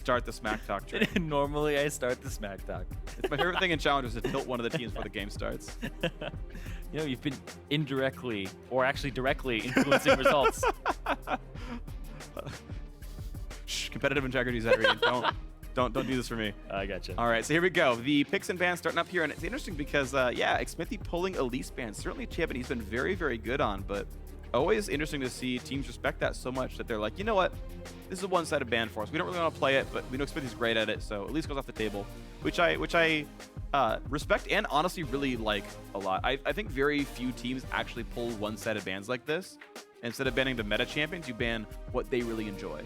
start the smack talk train. Normally, I start the smack talk. It's my favorite thing in challenges to tilt one of the teams before the game starts. You know, you've been indirectly, or actually directly, influencing results. Shh, competitive integrity, Zirene. Don't do this for me. I gotcha. All right, so here we go. The picks and bans starting up here, and it's interesting because, yeah, Xmithie pulling Elise ban, certainly a champion he's been very, very good on, but always interesting to see teams respect that so much that they're like, you know what, this is a one-sided ban for us. We don't really want to play it, but we know Xmithie's great at it, so Elise goes off the table, which I respect and honestly really like a lot. I think very few teams actually pull one-sided bans like this. Instead of banning the meta champions, you ban what they really enjoy.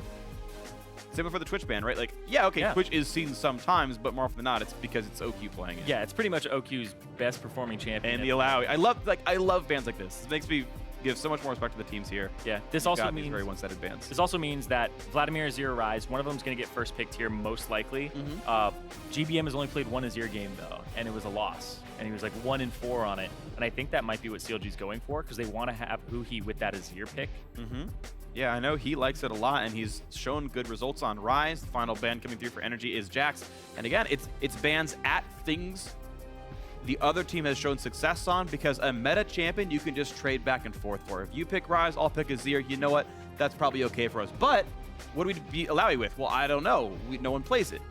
Same for the Twitch ban, right? Like, yeah, okay, Twitch is seen sometimes, but more often than not, it's because it's OQ playing it. Yeah, it's pretty much OQ's best performing champion. And the Alawi. I love bans like this. It makes me give so much more respect to the teams here. Yeah, this also means very one-sided bans. This also means that Vladimir, Azir, Rise, one of them is going to get first picked here, most likely. GBM has only played one Azir game though, and it was a loss. And he was like 1-4 on it. And I think that might be what CLG's going for, because they want to have Huhi with that Azir pick. Yeah, I know he likes it a lot, and he's shown good results on Rise. The final ban coming through for NRG is Jax. And again, it's bans at things the other team has shown success on, because a meta champion you can just trade back and forth for. If you pick Rise, I'll pick Azir. You know what? That's probably okay for us. But what do we be Alawi with? Well, I don't know. No one plays it.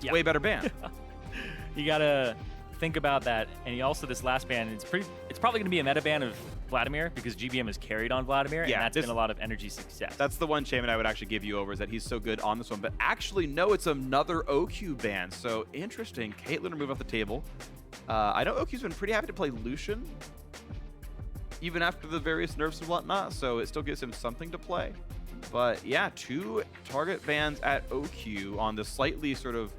It's way better ban. You gotta think about that. And also this last ban, it's probably going to be a meta ban of Vladimir, because GBM is carried on Vladimir, and that's been a lot of energy success. That's the one champion I would actually give you over, is that he's so good on this one. But actually, no, it's another OQ ban. So interesting. Caitlyn removed off the table. I know OQ's been pretty happy to play Lucian, even after the various nerfs and whatnot, so it still gives him something to play. But yeah, 2 target bans at OQ on the slightly sort of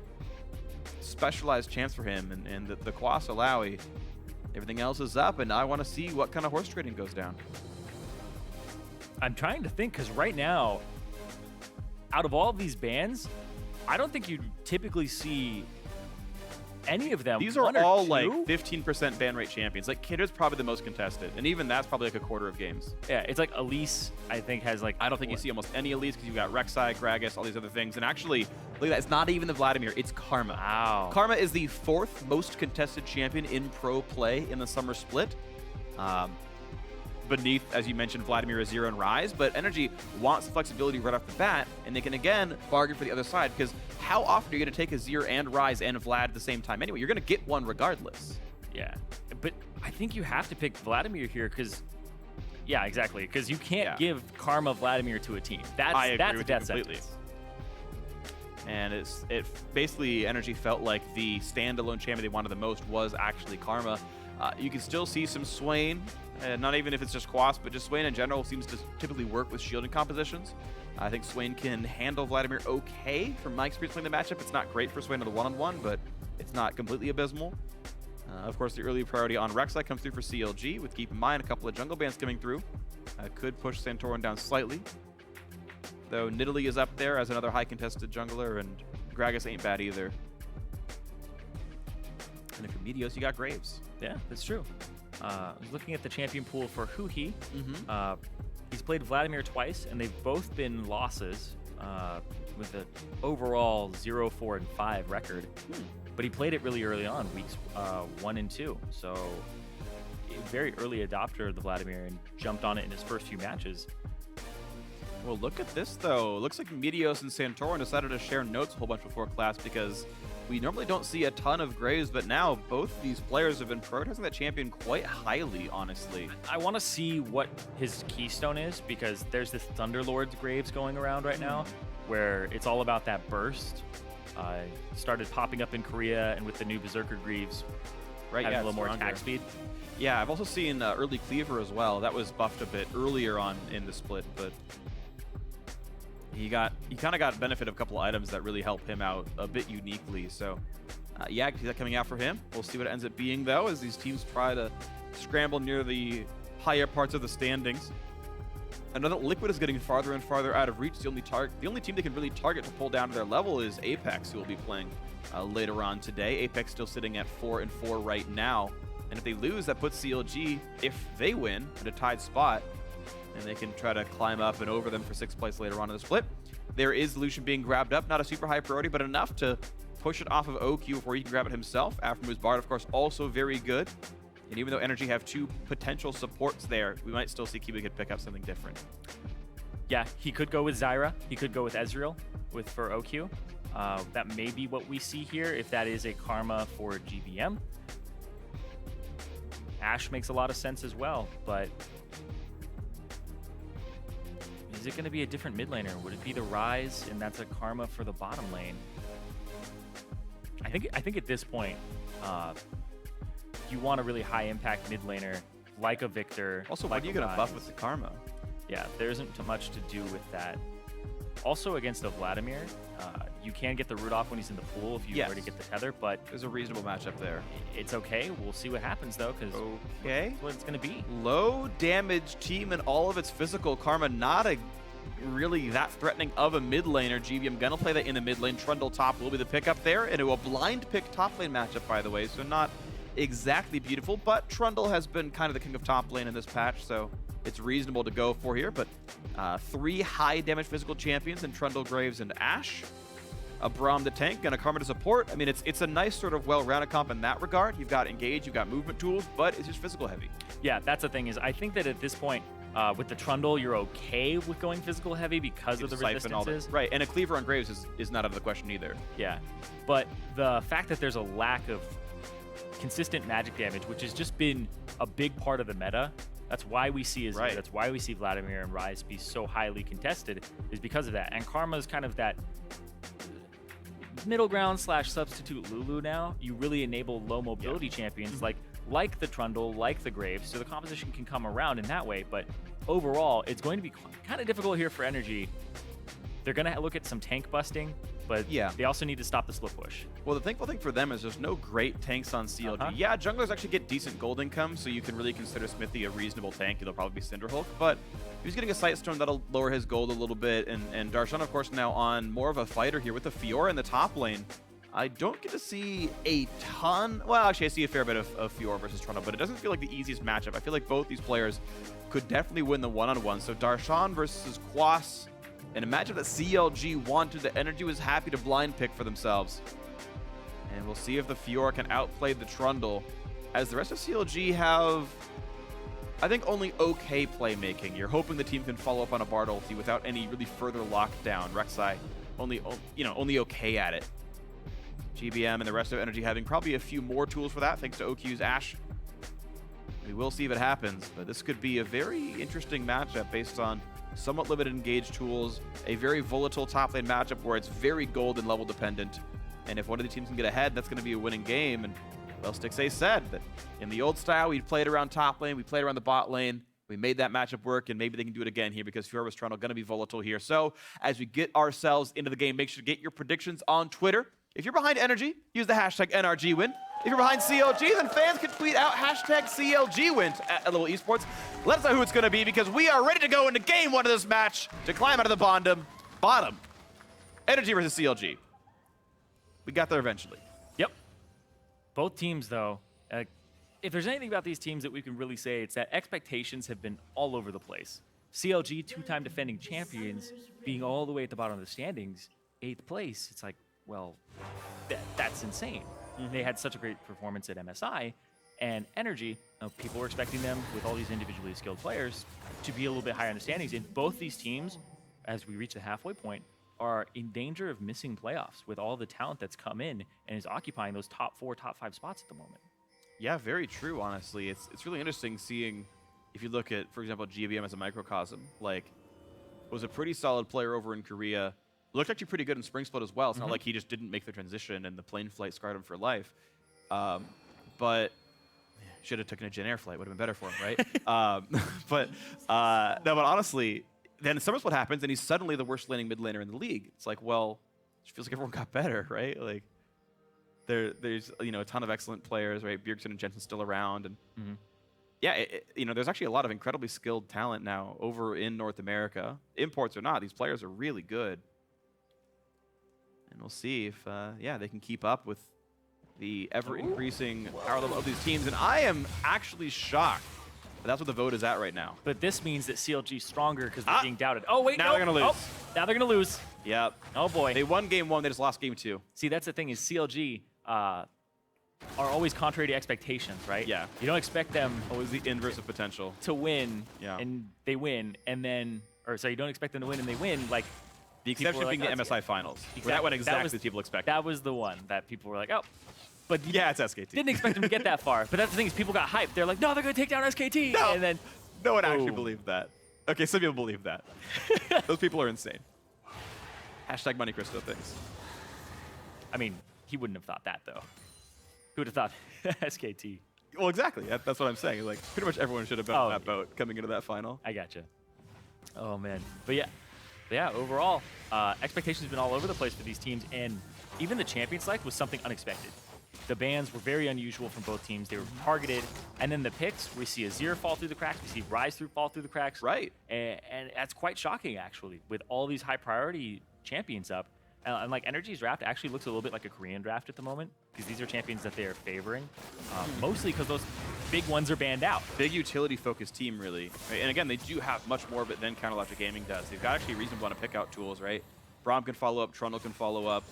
specialized chance for him, and the Quas Alawi. Everything else is up, and I want to see what kind of horse trading goes down. I'm trying to think, because right now, out of all of these bans, I don't think you typically see any of them. These are all like 15% ban rate champions. Like Kinder's probably the most contested, and even that's probably like a quarter of games. Yeah, it's like Elise, I think, has like... I don't think you see almost any Elise, because you've got Rek'Sai, Gragas, all these other things. And actually, look at that, it's not even the Vladimir, it's Karma. Wow. Karma is the 4th most contested champion in pro play in the summer split. Beneath, as you mentioned, Vladimir, Azir, and Rise, but NRG wants flexibility right off the bat, and they can again bargain for the other side, because how often are you going to take Azir and Rise and Vlad at the same time anyway? You're going to get one regardless. Yeah, but I think you have to pick Vladimir here, because, yeah, exactly, because you can't give Karma Vladimir to a team. That's death sentence. And it basically, NRG felt like the standalone champion they wanted the most was actually Karma. You can still see some Swain, not even if it's just Quas, but just Swain in general seems to typically work with shielding compositions. I think Swain can handle Vladimir okay. From my experience playing the matchup, it's not great for Swain on the one-on-one, but it's not completely abysmal. Of course, the early priority on Rek'Sai comes through for CLG, with, keep in mind, a couple of jungle bans coming through. Could push Santorin down slightly. Though Nidalee is up there as another high-contested jungler, and Gragas ain't bad either. And if you're Meteos, you got Graves. Yeah, that's true. I was looking at the champion pool for Huhi. He's played Vladimir twice, and they've both been losses with an overall 0-4 and 5 record. But he played it really early on, weeks 1 and 2. So a very early adopter of the Vladimir, and jumped on it in his first few matches. Well, look at this, though. It looks like Meteos and Santorin decided to share notes a whole bunch before class, because we normally don't see a ton of Graves, but now both these players have been prioritizing that champion quite highly, honestly. I want to see what his keystone is, because there's this Thunderlord's Graves going around right now, where it's all about that burst. Started popping up in Korea, and with the new Berserker Greaves, having a little more attack speed. Yeah, I've also seen early Cleaver as well. That was buffed a bit earlier on in the split, but he kind of got benefit of a couple of items that really help him out a bit uniquely. So yeah, see that coming out for him. We'll see what it ends up being, though, as these teams try to scramble near the higher parts of the standings. Another Liquid is getting farther and farther out of reach. The only team they can really target to pull down to their level is Apex, who will be playing later on today. Apex still sitting at 4-4 right now, and if they lose, that puts CLG, if they win, at a tied spot, and they can try to climb up and over them for 6th place later on in the split. there is Lucian being grabbed up. Not a super high priority, but enough to push it off of OQ before he can grab it himself. Aphromoo's Bard, of course, also very good. And even though NRG have 2 potential supports there, we might still see Kiwikid pick up something different. Yeah, he could go with Zyra. He could go with Ezreal for OQ. That may be what we see here if that is a Karma for GBM. Ashe makes a lot of sense as well, but is it going to be a different mid laner? Would it be the Ryze and that's a Karma for the bottom lane? I think at this point, you want a really high impact mid laner like a Victor. Also, like what are you going to buff with the Karma? Yeah, there isn't too much to do with that. Also, against a Vladimir, you can get the root off when he's in the pool if you were to get the tether, but there's a reasonable matchup there. It's okay. We'll see what happens, though, because that's what it's going to be. Low damage team and all of its physical. Karma not a really that threatening of a mid laner. GBM going to play that in the mid lane. Trundle top will be the pickup there, and a blind pick top lane matchup, by the way, so not exactly beautiful, but Trundle has been kind of the king of top lane in this patch, so it's reasonable to go for here. But 3 high damage physical champions in Trundle, Graves, and Ashe. A Braum the tank and a Karma to support. I mean, it's a nice sort of well-rounded comp in that regard. You've got engage, you've got movement tools, but it's just physical heavy. Yeah, that's the thing is I think that at this point, with the Trundle, you're okay with going physical heavy because of the resistances. Right, and a cleaver on Graves is not out of the question either. Yeah, but the fact that there's a lack of consistent magic damage, which has just been a big part of the meta. That's why we see that's why we see Vladimir and Ryze be so highly contested, is because of that. And Karma is kind of that middle ground / substitute Lulu now. You really enable low mobility champions like the Trundle, like the Graves, so the composition can come around in that way. But overall, it's going to be kind of difficult here for NRG. They're going to look at some tank busting, but they also need to stop the slow push. Well, the thankful thing for them is there's no great tanks on CLG. Yeah, junglers actually get decent gold income, so you can really consider Xmithie a reasonable tank. It'll probably be Cinderhulk, but if he's getting a Sight Storm, that'll lower his gold a little bit. And Darshan, of course, now on more of a fighter here with the Fiora in the top lane. I don't get to see a ton. Well, actually, I see a fair bit of Fiora versus Trundle, but it doesn't feel like the easiest matchup. I feel like both these players could definitely win the one-on-one. So Darshan versus Quas. And imagine that CLG wanted the NRG was happy to blind pick for themselves. And we'll see if the Fiora can outplay the Trundle, as the rest of CLG have, I think, only okay playmaking. You're hoping the team can follow up on a Bard ulti without any really further lockdown. Rek'Sai only okay at it. GBM and the rest of NRG having probably a few more tools for that, thanks to OQ's Ashe. We will see if it happens, but this could be a very interesting matchup based on somewhat limited engage tools, a very volatile top lane matchup where it's very gold and level dependent. And if one of the teams can get ahead, that's going to be a winning game. And, well, Stixxay said that in the old style, we played around top lane, we played around the bot lane, we made that matchup work, and maybe they can do it again here because Fiora vs Trundle going to be volatile here. So as we get ourselves into the game, make sure to get your predictions on Twitter. If you're behind NRG, use the hashtag NRGWin. If you're behind CLG, then fans can tweet out hashtag CLGWin at LOL eSports. Let us know who it's going to be because we are ready to go into game 1 of this match to climb out of the bottom. NRG versus CLG. We got there eventually. Yep. Both teams, though, if there's anything about these teams that we can really say, it's that expectations have been all over the place. CLG, 2-time defending champions, being all the way at the bottom of the standings, 8th place. It's like, well, that's insane. They had such a great performance at MSI, and NRG, people were expecting them, with all these individually skilled players, to be a little bit higher in the standings. And both these teams, as we reach the halfway point, are in danger of missing playoffs with all the talent that's come in and is occupying those top 4, top 5 spots at the moment. Yeah, very true, honestly. It's really interesting seeing, if you look at, for example, GBM as a microcosm, like, was a pretty solid player over in Korea. Looked actually pretty good in Spring Split as well. It's not like he just didn't make the transition and the plane flight scarred him for life. But should have taken a Jin Air flight. Would have been better for him, right? But honestly, then Summer Split happens and he's suddenly the worst laning mid laner in the league. It's like, well, it feels like everyone got better, right? Like there's a ton of excellent players, right? Bjergsen and Jensen still around, and yeah, there's actually a lot of incredibly skilled talent now over in North America. Imports or not, these players are really good. And we'll see if, they can keep up with the ever-increasing power level of these teams. And I am actually shocked that that's what the vote is at right now. But this means that CLG's stronger because they're being doubted. Oh, wait, now they're going to lose. Now they're going to lose. Yep. Oh boy. They won game 1, they just lost game 2. See, that's the thing is CLG are always contrary to expectations, right? Yeah. You don't expect them Always the inverse of potential. to win, Yeah. and they win, and then, or sorry, you don't expect them to win and they win, like, The people exception were being like, the "Oh, MSI finals. Exactly. Where that one That exactly was- as people expected. that was the one that people were like, oh. But you Yeah, it's SKT. didn't expect them to get that far. But that's the thing is people got hyped. They're like, no, they're going to take down SKT. No. And then, No one actually Boom. believed that. Okay, some people believe that. Those people are insane. Hashtag Money Cristo things. I mean, he wouldn't have thought that, though. Who would have thought SKT? Well, exactly. That's what I'm saying. Like, pretty much everyone should have been on that yeah. boat coming into that final. I gotcha. Oh, man. But yeah, overall, expectations have been all over the place for these teams, and even the champion select was something unexpected. The bans were very unusual from both teams. They were targeted, and then the picks, we see Azir fall through the cracks, we see Rise fall through the cracks. Right. And that's quite shocking, actually, with all these high-priority champions up. And like NRG's draft actually looks a little bit like a Korean draft at the moment, because these are champions that they are favoring, mostly because those big ones are banned out. Big utility-focused team, really. Right? And again, they do have much more of it than Counterlogic Gaming does. They've got actually a reason to want to pick out tools, right? Braum can follow up, Trundle can follow up,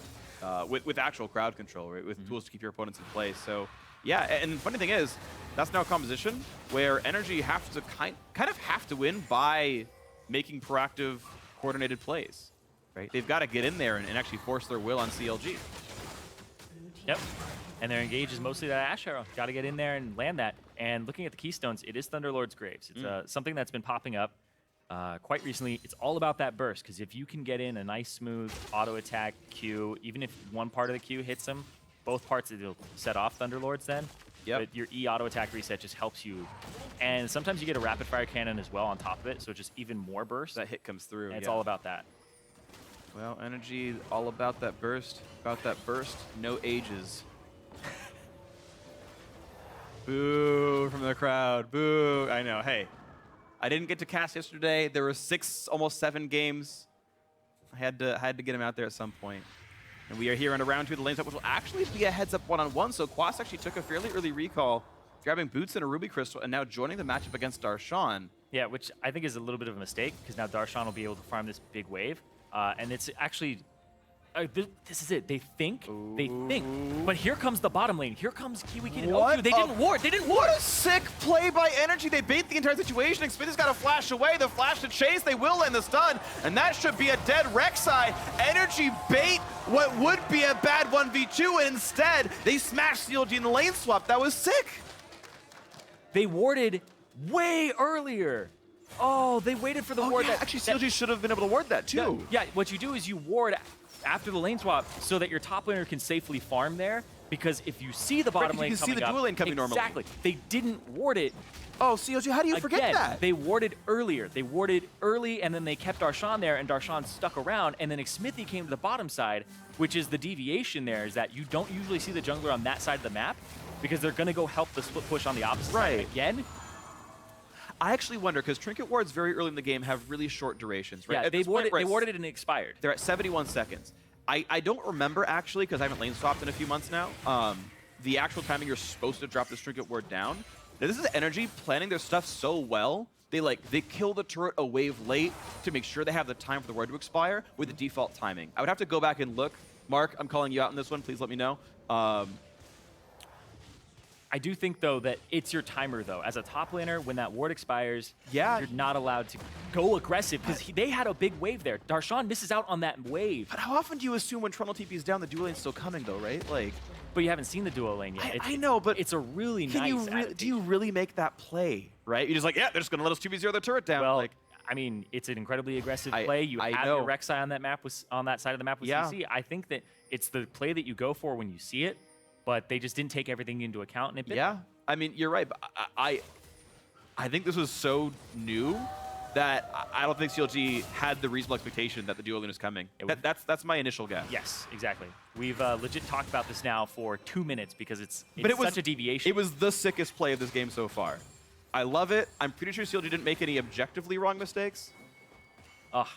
with actual crowd control, right? With tools to keep your opponents in place. So, yeah, and the funny thing is, that's now a composition where NRG have to kind of have to win by making proactive, coordinated plays, right? They've got to get in there and actually force their will on CLG. Yep. And their engage is mostly that Ashe arrow. Got to get in there and land that. And looking at the keystones, it is Thunderlord's Graves. It's something that's been popping up quite recently. It's all about that burst, because if you can get in a nice, smooth auto attack Q, even if one part of the Q hits them, both parts it'll set off Thunderlords then. Yep. But your E auto attack reset just helps you. And sometimes you get a rapid fire cannon as well on top of it, so it's just even more burst. That hit comes through. And it's yeah. all about that. Well, NRG, all about that burst. No ages. Boo from the crowd. Boo. I know. Hey, I didn't get to cast yesterday. There were 6, almost 7 games. I had to get him out there at some point. And we are here on a round 2 of the lane swap, which will actually be a heads-up one-on-one. So Quas actually took a fairly early recall, grabbing Boots and a Ruby Crystal, and now joining the matchup against Darshan. Yeah, which I think is a little bit of a mistake, because now Darshan will be able to farm this big wave. And it's actually, this is it. They think, but here comes the bottom lane. Here comes Kiwikid and What OQ. They didn't ward. What a sick play by NRG. They bait the entire situation. Xmithie's got to flash away. The flash to chase. They will land the stun. And that should be a dead Rek'Sai. NRG bait what would be a bad 1v2. And instead, they smashed CLG in the lane swap. That was sick. They warded way earlier. Oh, they waited for the ward. Yeah, actually, CLG should have been able to ward that too. Yeah, what you do is you ward after the lane swap so that your top laner can safely farm there. Because if you see the bottom lane you can coming see the up, dual lane coming normally. Exactly. They didn't ward it. Oh, CLG, how do you forget Again, that? They warded earlier. They warded early, and then they kept Darshan there, and Darshan stuck around, and then Xmithie came to the bottom side, which is the deviation there, is that you don't usually see the jungler on that side of the map, because they're going to go help the split push on the opposite side again. I actually wonder, because Trinket wards very early in the game have really short durations, right? Yeah, they warded it and it expired. They're at 71 seconds. I don't remember, actually, because I haven't lane swapped in a few months now, the actual timing you're supposed to drop this Trinket ward down. Now, this is NRG planning their stuff so well. They kill the turret a wave late to make sure they have the time for the ward to expire with the default timing. I would have to go back and look. Mark, I'm calling you out on this one. Please let me know. I do think, though, that it's your timer, though. As a top laner, when that ward expires, Yeah. you're not allowed to go aggressive, because they had a big wave there. Darshan misses out on that wave. But how often do you assume when Trundle TP's down, the dual lane's still coming, though, right? Like, But you haven't seen the duo lane yet. I know, but it's a really nice do you adaptation. really make that play, right? You're just like, yeah, they're just going to let us 2v0 the turret down. Well, like, I mean, it's an incredibly aggressive play. You I have know. your Rek'Sai on that map on that side of the map with Yeah. CC. I think that it's the play that you go for when you see it, but they just didn't take everything into account. And it bit yeah. I mean, you're right, but I think this was so new that I don't think CLG had the reasonable expectation that the dual lane is coming. That's my initial guess. Yes, exactly. We've legit talked about this now for 2 minutes, because it's But such a deviation. It was the sickest play of this game so far. I love it. I'm pretty sure CLG didn't make any objectively wrong mistakes. Ugh.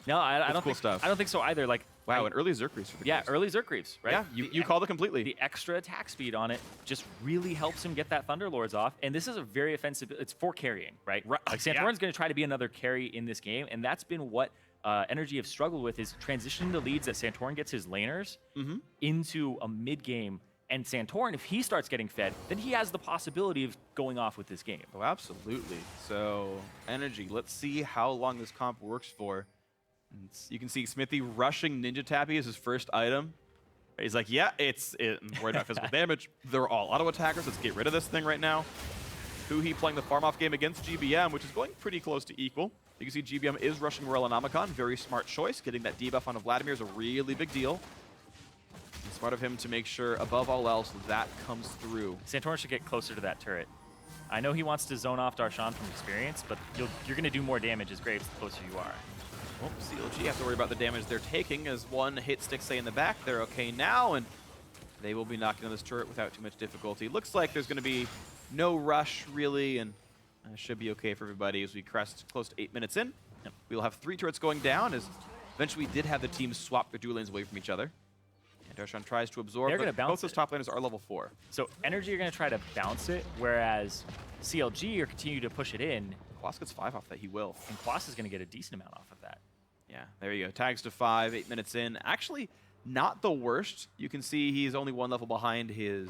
No, I don't cool think stuff. I don't think so either. Like, Wow, an early Zerkrease for the yeah, Quas. early Zerkrease, right? Yeah, you called it completely. The extra attack speed on it just really helps him get that Thunderlords off. And this is a very offensive, it's for carrying, right? Like Santorin's going to try to be another carry in this game, and that's been what NRG have struggled with is transitioning the leads that Santorin gets his laners into a mid game. And Santorin, if he starts getting fed, then he has the possibility of going off with this game. Oh, absolutely. So, NRG, let's see how long this comp works for. You can see Xmithie rushing Ninja Tappy as his first item. He's like, yeah, worried about physical damage. They're all auto attackers. Let's get rid of this thing right now. Huhi playing the farm off game against GBM, which is going pretty close to equal. You can see GBM is rushing Morellonomicon. Very smart choice. Getting that debuff onto Vladimir is a really big deal. It's smart of him to make sure, above all else, that comes through. Santorin should get closer to that turret. I know he wants to zone off Darshan from experience, but you're going to do more damage as Graves the closer you are. Well, CLG have to worry about the damage they're taking as one hit Stixxay in the back. They're okay now, and they will be knocking on this turret without too much difficulty. Looks like there's going to be no rush, really, and should be okay for everybody as we crest close to 8 minutes in. Yep. We'll have 3 turrets going down as eventually we did have the teams swap their dual lanes away from each other. And Darshan tries to absorb, but both those top laners are level 4. So NRG are going to try to bounce it, whereas CLG are continue to push it in. Quas gets 5 off that, he will. And Quas is going to get a decent amount off of that. Yeah, there you go. Tags to 5, 8 minutes in. Actually, not the worst. You can see he's only 1 level behind his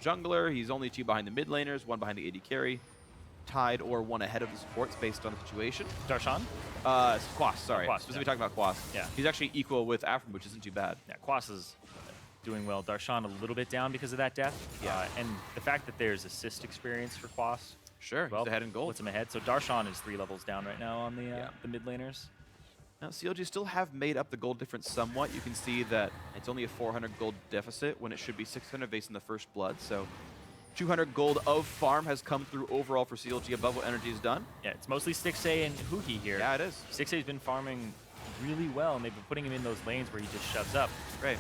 jungler. He's only 2 behind the mid laners, 1 behind the AD carry. Tied or 1 ahead of the supports based on the situation. Darshan? Quas, sorry. Quas, Specifically talking about Quas. Yeah. He's actually equal with Aphromoo, which isn't too bad. Yeah, Quas is doing well. Darshan a little bit down because of that death. Yeah. And the fact that there's assist experience for Quas. Sure, well, he's ahead in gold. Puts him ahead. So Darshan is 3 levels down right now on the mid laners. Now, CLG still have made up the gold difference somewhat. You can see that it's only a 400 gold deficit when it should be 600 based on the first blood. So 200 gold of farm has come through overall for CLG above what NRG has done. Yeah, it's mostly Stixxay and Huhi here. Yeah, it is. Stixxay's been farming really well, and they've been putting him in those lanes where he just shoves up. Right.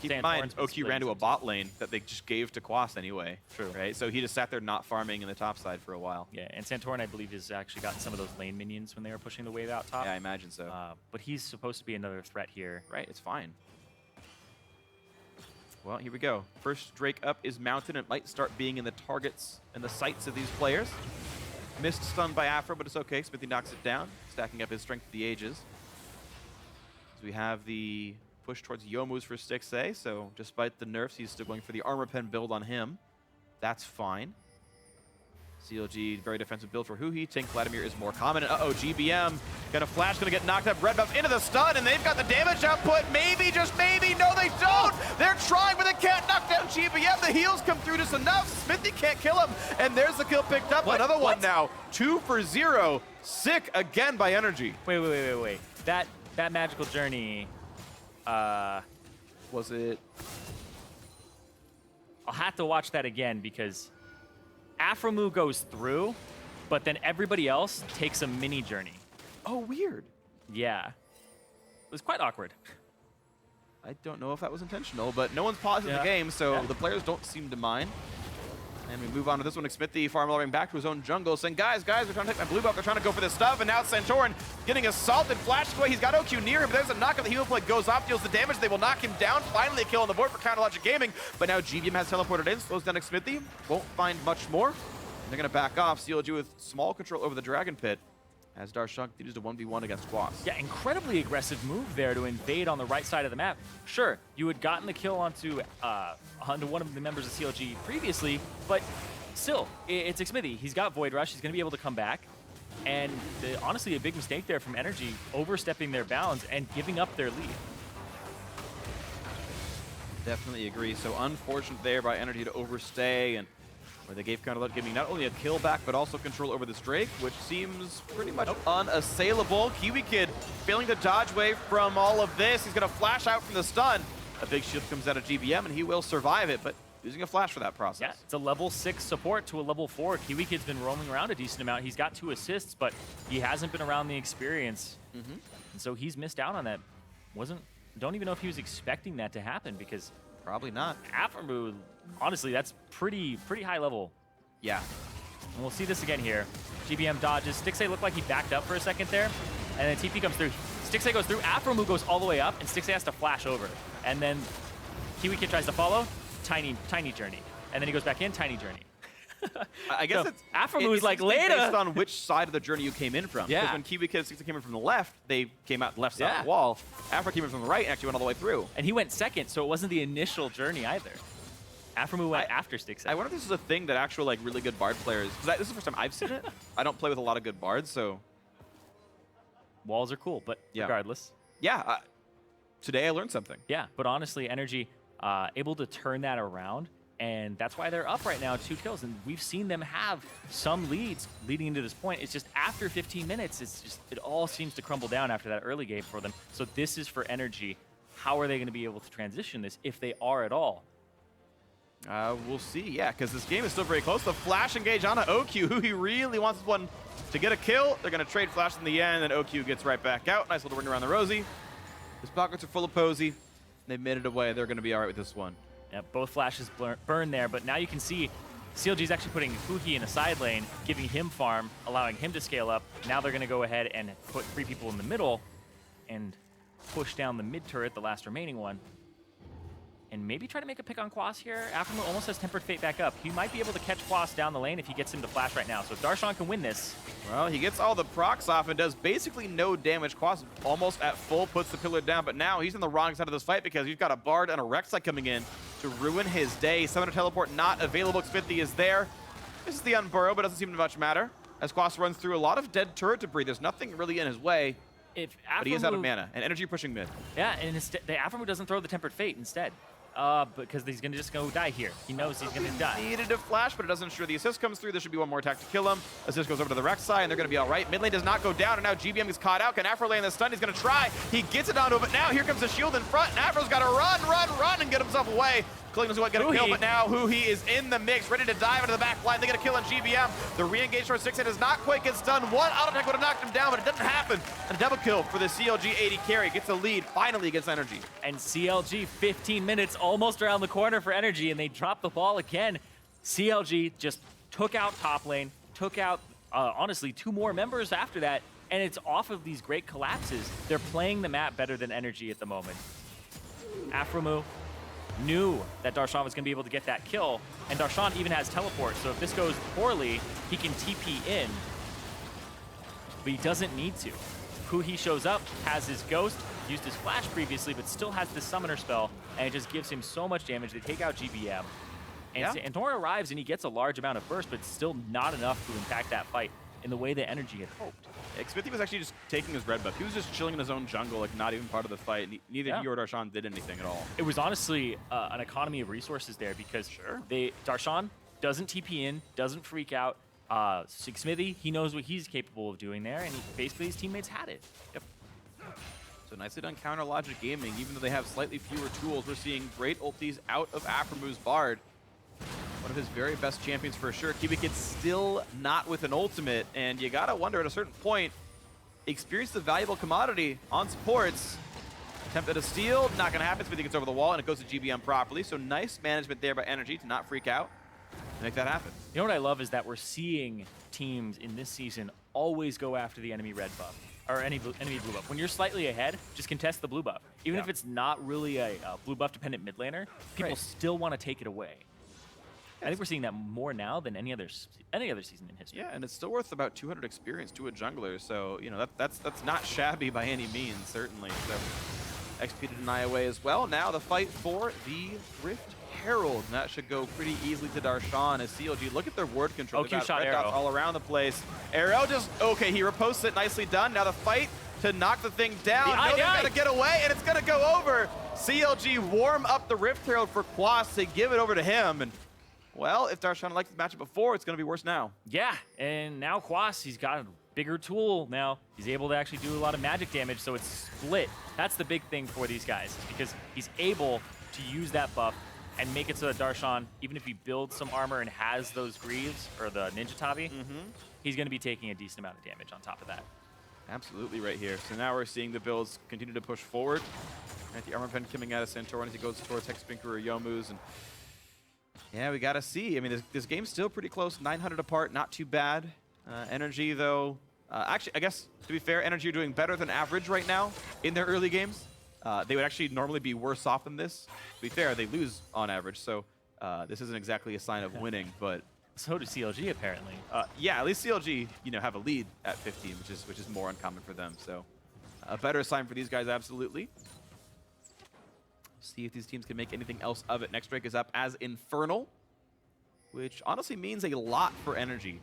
Keep in mind, OQ ran to a bot lane that they just gave to Quas anyway. True. Right? So he just sat there not farming in the top side for a while. Yeah, and Santorin, I believe, has actually gotten some of those lane minions when they were pushing the wave out top. Yeah, I imagine so. But he's supposed to be another threat here. Right, it's fine. Well, here we go. First Drake up is mounted and might start being in the targets and the sights of these players. Missed stun by Aphro, but it's okay. Xmithie knocks it down, stacking up his Strength of the Ages. So we have the push towards Youmuu's for Stixxay, so despite the nerfs, he's still going for the armor pen build on him. That's fine. CLG, very defensive build for Huhi. Tank Vladimir is more common. Uh-oh, GBM. Gonna flash, gonna get knocked up. Red buff into the stun, and they've got the damage output. Maybe, just maybe. No, they don't. They're trying, but they can't knock down GBM. The heals come through just enough. Xmithie can't kill him, and there's the kill picked up. Another one now. 2 for 0. Sick again by NRG. Wait. That magical journey, was it? I'll have to watch that again because Aphromoo goes through, but then everybody else takes a mini journey. Oh, weird. Yeah. It was quite awkward. I don't know if that was intentional, but no one's pausing the game, so the players don't seem to mind. And we move on to this one. Xmithie farm lowering back to his own jungle, saying, guys, they're trying to take my blue buff. They're trying to go for this stuff. And now it's Santorin getting assaulted, flashed away. He's got OQ near him, but there's a knockup. The heal play goes off, deals the damage. They will knock him down. Finally a kill on the board for Counterlogic Gaming. But now GBM has teleported in, slows down Xmithie. Won't find much more. And they're going to back off. CLG with small control over the Dragon Pit, as Darshan continues to 1v1 against Quas. Yeah, incredibly aggressive move there to invade on the right side of the map. Sure, you had gotten the kill onto one of the members of CLG previously, but still, it's Xmithie. He's got Void Rush. He's going to be able to come back. And honestly, a big mistake there from NRG, overstepping their bounds and giving up their lead. Definitely agree. So unfortunate there by NRG to overstay, and where they gave Counterlogic Gaming not only a kill back, but also control over this Drake, which seems pretty much unassailable. Kiwikid failing to dodge away from all of this. He's going to flash out from the stun. A big shield comes out of GBM, and he will survive it, but using a flash for that process. Yeah, it's a level 6 support to a level 4. Kiwikid's been roaming around a decent amount. He's got 2 assists, but he hasn't been around the experience. And so he's missed out on that. Don't even know if he was expecting that to happen, because probably not. Aphromoo, honestly, that's pretty high level. Yeah. And we'll see this again here. GBM dodges. Stixxay looked like he backed up for a second there, and then TP comes through. Stixxay goes through, Aphromoo goes all the way up, and Stixxay has to flash over. And then Kiwikid tries to follow, tiny journey. And then he goes back in, tiny journey. I guess So it's Aphromoo is like based later. on which side of the journey you came in from. Yeah. Because when Kiwikid and Stixxay came in from the left, they came out the left side Yeah. of the wall. Aphromoo came in from the right and actually went all the way through. And he went second, so it wasn't the initial journey either. Aphromoo went after Stixxay. I wonder if this is a thing that actual like really good bard players. Because this is the first time I've seen it. I don't play with a lot of good bards, so Walls are cool, but Yeah. regardless. yeah. Today I learned something. Yeah, but honestly, NRG able to turn that around, and that's why they're up right now, 2 kills. And we've seen them have some leads leading into this point. It's just after 15 minutes, it all seems to crumble down after that early game for them. So this is for NRG. How are they going to be able to transition this, if they are at all? We'll see, yeah, because this game is still very close. The flash engage on OQ, who he really wants this one to get a kill. They're going to trade flash in the end, and OQ gets right back out. Nice little ring around the Rosie. His pockets are full of Posey. They've made it away. They're going to be all right with this one. Yeah, both flashes burn there, but now you can see CLG is actually putting Huhi in a side lane, giving him farm, allowing him to scale up. Now they're going to go ahead and put 3 people in the middle and push down the mid turret, the last remaining one. And maybe try to make a pick on Quas here. Aphromoo almost has Tempered Fate back up. He might be able to catch Quas down the lane if he gets him to flash right now. So if Darshan can win this. Well, he gets all the procs off and does basically no damage. Quas almost at full, puts the pillar down, but now he's on the wrong side of this fight because he's got a Bard and a Rek'Sai coming in to ruin his day. Summoner Teleport not available. Xmithie is there. This is the unburrow, but doesn't seem to much matter. As Quas runs through a lot of dead turret debris, there's nothing really in his way, If but he is out of mana. And energy pushing mid. Yeah, and instead, the Aphromoo doesn't throw the Tempered Fate instead. Because he's gonna just go die here. He knows he's gonna die. Needed a flash, but it doesn't ensure the assist comes through. There should be one more attack to kill him. Assist goes over to the Rek'Sai, and they're gonna be all right. Mid lane does not go down, and now GBM is caught out. Can Aphro lay in the stun? He's gonna try. He gets it onto him, but now here comes the shield in front, and Afro's gotta run, and get himself away. Killing doesn't get a kill, but now Huhi is in the mix, ready to dive into the back line. They get a kill on GBM. The re-engage for Stixxay does not quite get stunned. One auto attack would have knocked him down, but it doesn't happen. And a double kill for the CLG AD carry. Gets a lead finally against NRG. And CLG, 15 minutes almost around the corner for NRG, and they drop the ball again. CLG just took out top lane, took out, honestly, 2 more members after that, and it's off of these great collapses. They're playing the map better than NRG at the moment. Aphromoo knew that Darshan was going to be able to get that kill, and Darshan even has teleport, so if this goes poorly, he can TP in, but he doesn't need to. Huhi shows up, has his ghost, used his flash previously, but still has the summoner spell, and it just gives him so much damage. They take out GBM, and Santorin arrives, and he gets a large amount of burst, but still not enough to impact that fight in the way that NRG had hoped. Xmithie was actually just taking his red buff. He was just chilling in his own jungle, like not even part of the fight. Neither he or Darshan did anything at all. It was honestly an economy of resources there because Darshan doesn't TP in, doesn't freak out. Xmithie, he knows what he's capable of doing there, and basically his teammates had it. Yep. So nicely done counter logic gaming. Even though they have slightly fewer tools, we're seeing great ultis out of Aphromoo's Bard. One of his very best champions for sure. Kiwikid still not with an ultimate, and you gotta wonder at a certain point, experience the valuable commodity on supports. Attempted a steal, not gonna happen. Xmithie gets over the wall, and it goes to GBM properly. So nice management there by NRG to not freak out and make that happen. You know what I love is that we're seeing teams in this season always go after the enemy red buff, or enemy blue buff. When you're slightly ahead, just contest the blue buff. Even if it's not really a blue buff dependent mid laner, people still want to take it away. I think we're seeing that more now than any other season in history. Yeah, and it's still worth about 200 experience to a jungler, so you know that's not shabby by any means, certainly. So XP to deny away as well. Now the fight for the Rift Herald, and that should go pretty easily to Darshan as CLG. Look at their ward control. They've got red dots all around the place. Arrow just okay. He reposts it, nicely done. Now the fight to knock the thing down. No, they've got to get away, and it's gonna go over. CLG warm up the Rift Herald for Quas to give it over to him, and well, if Darshan liked the matchup before, it's going to be worse now. Yeah, and now Quas, he's got a bigger tool now. He's able to actually do a lot of magic damage, so it's split. That's the big thing for these guys, because he's able to use that buff and make it so that Darshan, even if he builds some armor and has those greaves, or the Ninja Tabi, he's going to be taking a decent amount of damage on top of that. Absolutely right here. So now we're seeing the builds continue to push forward. Right, the armor pen coming out of Santorin as he goes towards Hexbinker or Yomu's, and yeah, we got to see. I mean, this game's still pretty close, 900 apart, not too bad. NRG, though, actually, I guess, to be fair, NRG are doing better than average right now in their early games. They would actually normally be worse off than this. To be fair, they lose on average, so this isn't exactly a sign of winning, but So do CLG apparently. Yeah, at least CLG, have a lead at 15, which is more uncommon for them. So a better sign for these guys, absolutely. See if these teams can make anything else of it. Next Drake is up as Infernal, which honestly means a lot for NRG.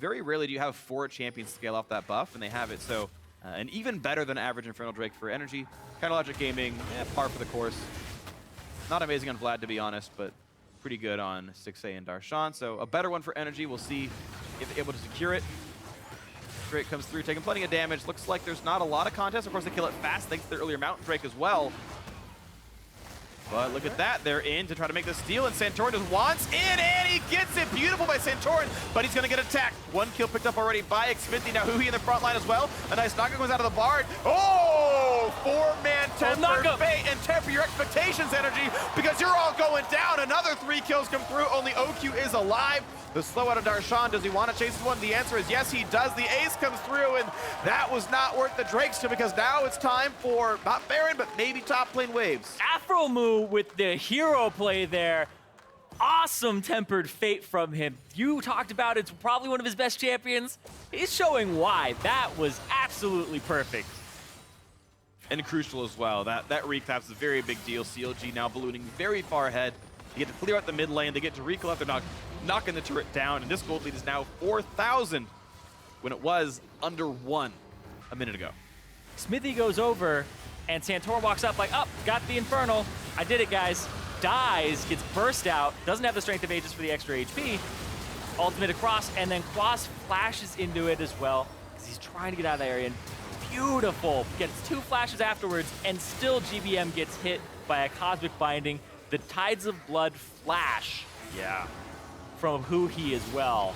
Very rarely do you have 4 champions scale off that buff, and they have it. So, and even better than average Infernal Drake for NRG. Logic Gaming, par for the course. Not amazing on Vlad, to be honest, but pretty good on Stixxay and Darshan. So a better one for NRG. We'll see if they're able to secure it. Drake comes through, taking plenty of damage. Looks like there's not a lot of contest. Of course, they kill it fast thanks to the earlier Mountain Drake as well. But look at that. They're in to try to make the steal, and Santorin just wants in, and he gets it. Beautiful by Santorin, but he's going to get attacked. 1 kill picked up already by Xmithie. Now Huhi in the front line as well. A nice knockout comes out of the Bard. Oh! 4-man tempered fate, and temper your expectations, NRG, because you're all going down. Another 3 kills come through. Only OQ is alive. The slow out of Darshan, does he want to chase one? The answer is yes, he does. The ace comes through, and that was not worth the Drakes to, because now it's time for, not Baron, but maybe top lane waves. Aphromoo with the hero play there. Awesome tempered fate from him. You talked about it's probably one of his best champions. He's showing why. That was absolutely perfect. And crucial as well. That recap's a very big deal. CLG now ballooning very far ahead. They get to clear out the mid lane. They get to recall after knocking the turret down. And this gold lead is now 4,000 when it was under 1 a minute ago. Xmithie goes over, and Santorin walks up like, oh, got the Infernal. I did it, guys. Dies, gets burst out, doesn't have the strength of Aegis for the extra HP. Ultimate across, and then Quas flashes into it as well, because he's trying to get out of that area. And beautiful. Gets 2 flashes afterwards, and still GBM gets hit by a Cosmic Binding. The Tides of Blood flash. Yeah. From Huhi as well.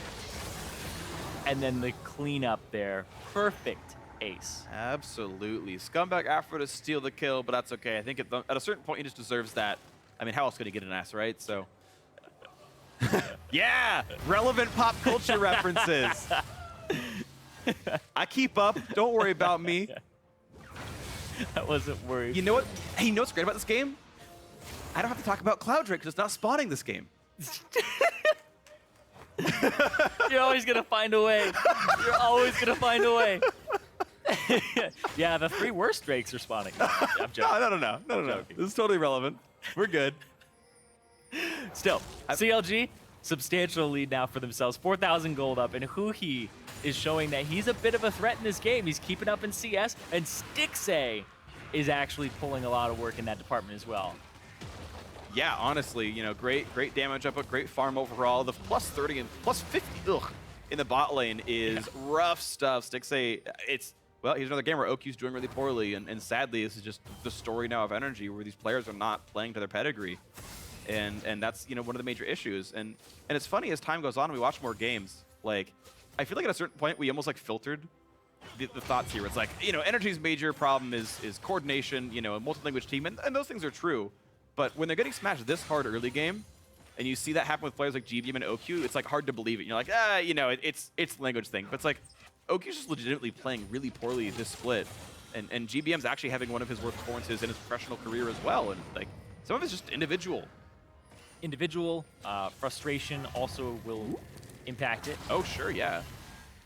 And then the cleanup there. Perfect ace. Absolutely. Scumbag Afro to steal the kill, but that's okay. I think at a certain point, he just deserves that. I mean, how else could he get an ass, right? So, yeah, relevant pop culture references. I keep up. Don't worry about me. I wasn't worried. You know what? Hey, you know what's great about this game? I don't have to talk about Cloud Drake because it's not spawning this game. You're always going to find a way. You're always going to find a way. Yeah, the 3 worst Drakes are spawning. I'm joking. No. This is totally relevant. We're good. Still, CLG, substantial lead now for themselves. 4,000 gold up, and Huhi is showing that he's a bit of a threat in this game. He's keeping up in CS, and Stixxay is actually pulling a lot of work in that department as well. Yeah, honestly, great damage output, great farm overall. The plus 30 and plus 50 in the bot lane is rough stuff. Stixxay, well, here's another game where OQ's doing really poorly, and sadly, this is just the story now of NRG, where these players are not playing to their pedigree, and that's one of the major issues. And it's funny, as time goes on, we watch more games. Like, I feel like at a certain point, we almost filtered the thoughts here. It's like, NRG's major problem is coordination, a multi-language team, and those things are true. But when they're getting smashed this hard early game, and you see that happen with players like GBM and OQ, it's like hard to believe it. You're like, it's the language thing. But it's like, OQ's just legitimately playing really poorly this split, and GBM's actually having one of his worst performances in his professional career as well. And like, some of it's just individual. Frustration also will impact it. Oh sure, yeah.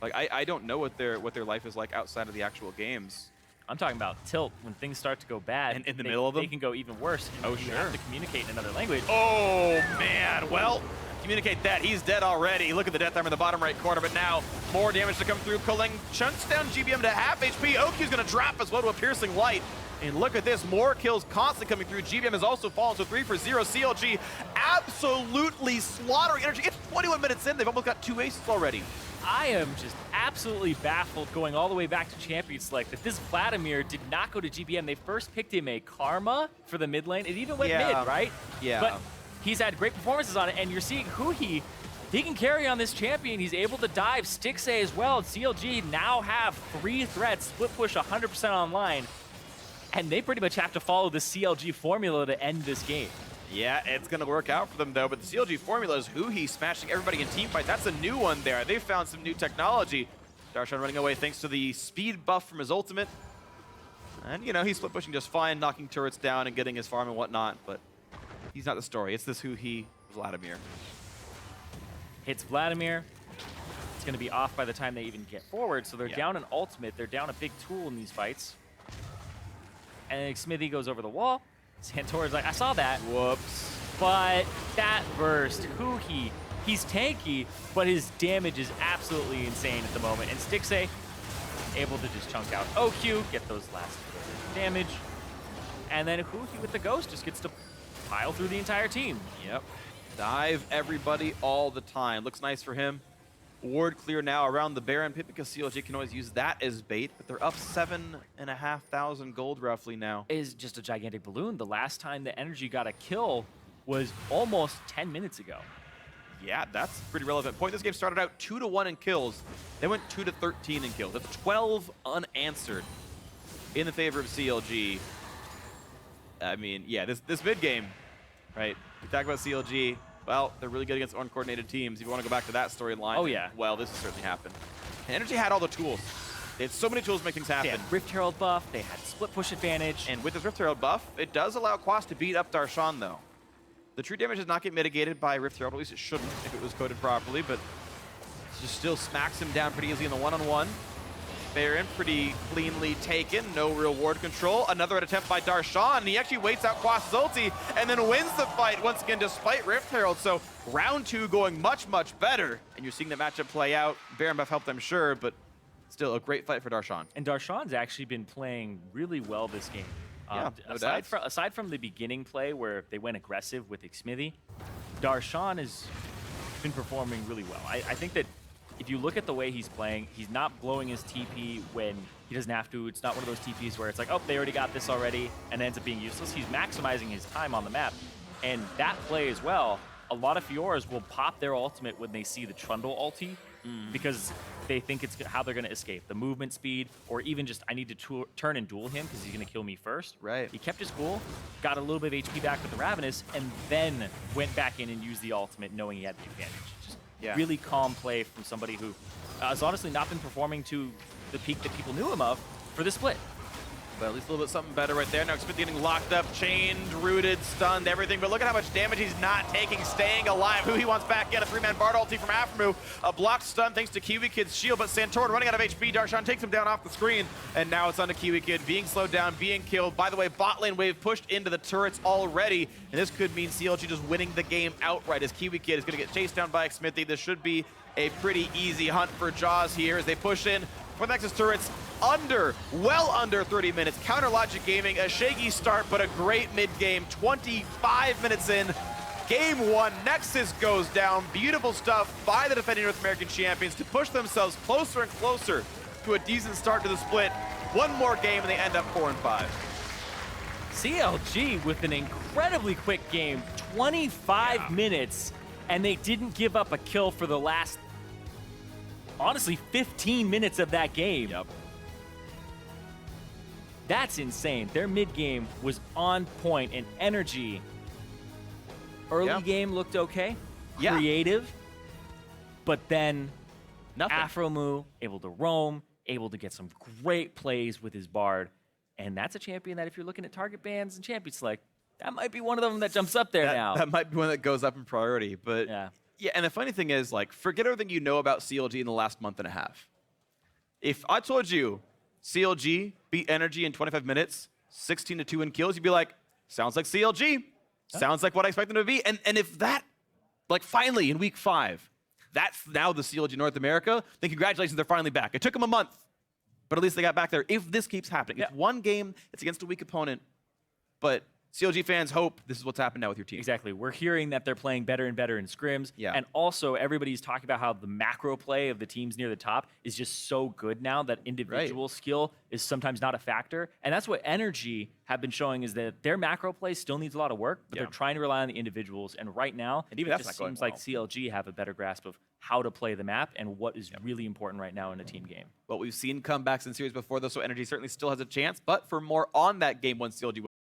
Like I don't know what their life is like outside of the actual games. I'm talking about tilt, when things start to go bad. And in the middle of them? They can go even worse. Oh, you sure. have to communicate in another language. Oh, man. Well, communicate that. He's dead already. Look at the death arm in the bottom right corner, but now more damage to come through. Kuleng chunks down GBM to half HP. OQ's going to drop as well to a piercing light. And look at this. More kills constantly coming through. GBM has also fallen, so 3 for 0. CLG absolutely slaughtering NRG. It's 21 minutes in. They've almost got 2 aces already. I am just absolutely baffled, going all the way back to Champion Select, that this Vladimir did not go to GBM. They first picked him a Karma for the mid lane. It even went mid, right? Yeah. But he's had great performances on it, and you're seeing Huhi, he can carry on this champion. He's able to dive. Stixxay as well. CLG now have 3 threats, split push 100% online, and they pretty much have to follow the CLG formula to end this game. Yeah, it's going to work out for them, though. But the CLG formula is Huhi smashing everybody in teamfight. That's a new one there. They found some new technology. Darshan running away thanks to the speed buff from his ultimate. And, he's split pushing just fine, knocking turrets down and getting his farm and whatnot. But he's not the story. It's this Huhi Vladimir. hits Vladimir. It's going to be off by the time they even get forward, so they're down an ultimate. They're down a big tool in these fights. And Xmithie goes over the wall. Santorin's like, I saw that. Whoops. But that burst, Huhi, he's tanky, but his damage is absolutely insane at the moment. And Stixxay able to just chunk out OQ, get those last damage. And then Huhi with the ghost just gets to pile through the entire team. Yep. Dive everybody all the time. Looks nice for him. Ward clear now around the Baron pit because CLG can always use that as bait, but they're up 7,500 gold roughly now. Is just a gigantic balloon. The last time the NRG got a kill was almost 10 minutes ago. Yeah, that's a pretty relevant point. This game started out 2-1 in kills. They went 2-13 in kills. That's 12 unanswered in the favor of CLG. I mean, yeah, this mid game, right? We talk about CLG. Well, they're really good against uncoordinated teams. If you want to go back to that storyline, oh yeah. Well, this has certainly happened. And NRG had all the tools. They had so many tools to make things happen. They had Rift Herald buff. They had split push advantage. And with this Rift Herald buff, it does allow Quas to beat up Darshan, though. The true damage does not get mitigated by Rift Herald. At least it shouldn't if it was coded properly, but it just still smacks him down pretty easily in the one-on-one. Baron pretty cleanly taken, no real ward control. Another attempt by Darshan, and he actually waits out Quas' ulti and then wins the fight once again despite Rift Herald. So round 2 going much, much better. And you're seeing the matchup play out. Baron buff helped, I'm sure, but still a great fight for Darshan. And Darshan's actually been playing really well this game. Yeah, no aside from the beginning play where they went aggressive with Xmithie, Darshan has been performing really well. I think that if you look at the way he's playing, he's not blowing his TP when he doesn't have to. It's not one of those TPs where it's like, oh, they already got this already, and it ends up being useless. He's maximizing his time on the map. And that play as well, a lot of Fioras will pop their ultimate when they see the Trundle ulti, because they think it's how they're going to escape. The movement speed, or even just, I need to turn and duel him because he's going to kill me first. Right. He kept his cool, got a little bit of HP back with the Ravenous, and then went back in and used the ultimate knowing he had the advantage. Just really calm play from somebody who has honestly not been performing to the peak that people knew him of for this split. But at least a little bit something better right there. Now Xmithie getting locked up, chained, rooted, stunned, everything. But look at how much damage he's not taking, staying alive. Huhi wants back in. A 3-man Bard ulti from Aphromoo. A blocked stun thanks to Kiwikid's shield, but Santorin running out of HP. Darshan takes him down off the screen, and now it's on to Kiwikid, being slowed down, being killed. By the way, bot lane wave pushed into the turrets already, and this could mean CLG just winning the game outright as Kiwikid is going to get chased down by Xmithie. This should be a pretty easy hunt for Jaws here as they push in for the Nexus turrets. Well under 30 minutes. Counter Logic Gaming, a shaky start, but a great mid-game. 25 minutes in, game 1, Nexus goes down. Beautiful stuff by the defending North American champions to push themselves closer and closer to a decent start to the split. One more game and they end up 4-5. CLG with an incredibly quick game, 25 minutes, and they didn't give up a kill for the last, honestly, 15 minutes of that game. Yep. That's insane. Their mid-game was on point, and NRG early game looked okay, creative, but then Aphromoo able to roam, able to get some great plays with his Bard, and that's a champion that if you're looking at target bans and champion select, that might be one of them that jumps up there now. That might be one that goes up in priority, but yeah, and the funny thing is, like, forget everything you know about CLG in the last month and a half. If I told you CLG beat NRG in 25 minutes, 16-2 in kills, you'd be like, sounds like CLG. Sounds like what I expect them to be. And if that, like, finally in week 5, that's now the CLG North America, then congratulations, they're finally back. It took them a month, but at least they got back there. If this keeps happening, it's one game, it's against a weak opponent, but CLG fans hope this is what's happened now with your team. Exactly. We're hearing that they're playing better and better in scrims. And also, everybody's talking about how the macro play of the teams near the top is just so good now that individual skill is sometimes not a factor. And that's what NRG have been showing, is that their macro play still needs a lot of work, but they're trying to rely on the individuals. And right now, and even it just seems like CLG have a better grasp of how to play the map and what is really important right now in a team game. Well, we've seen comebacks in series before, though, so NRG certainly still has a chance. But for more on that Game 1 CLG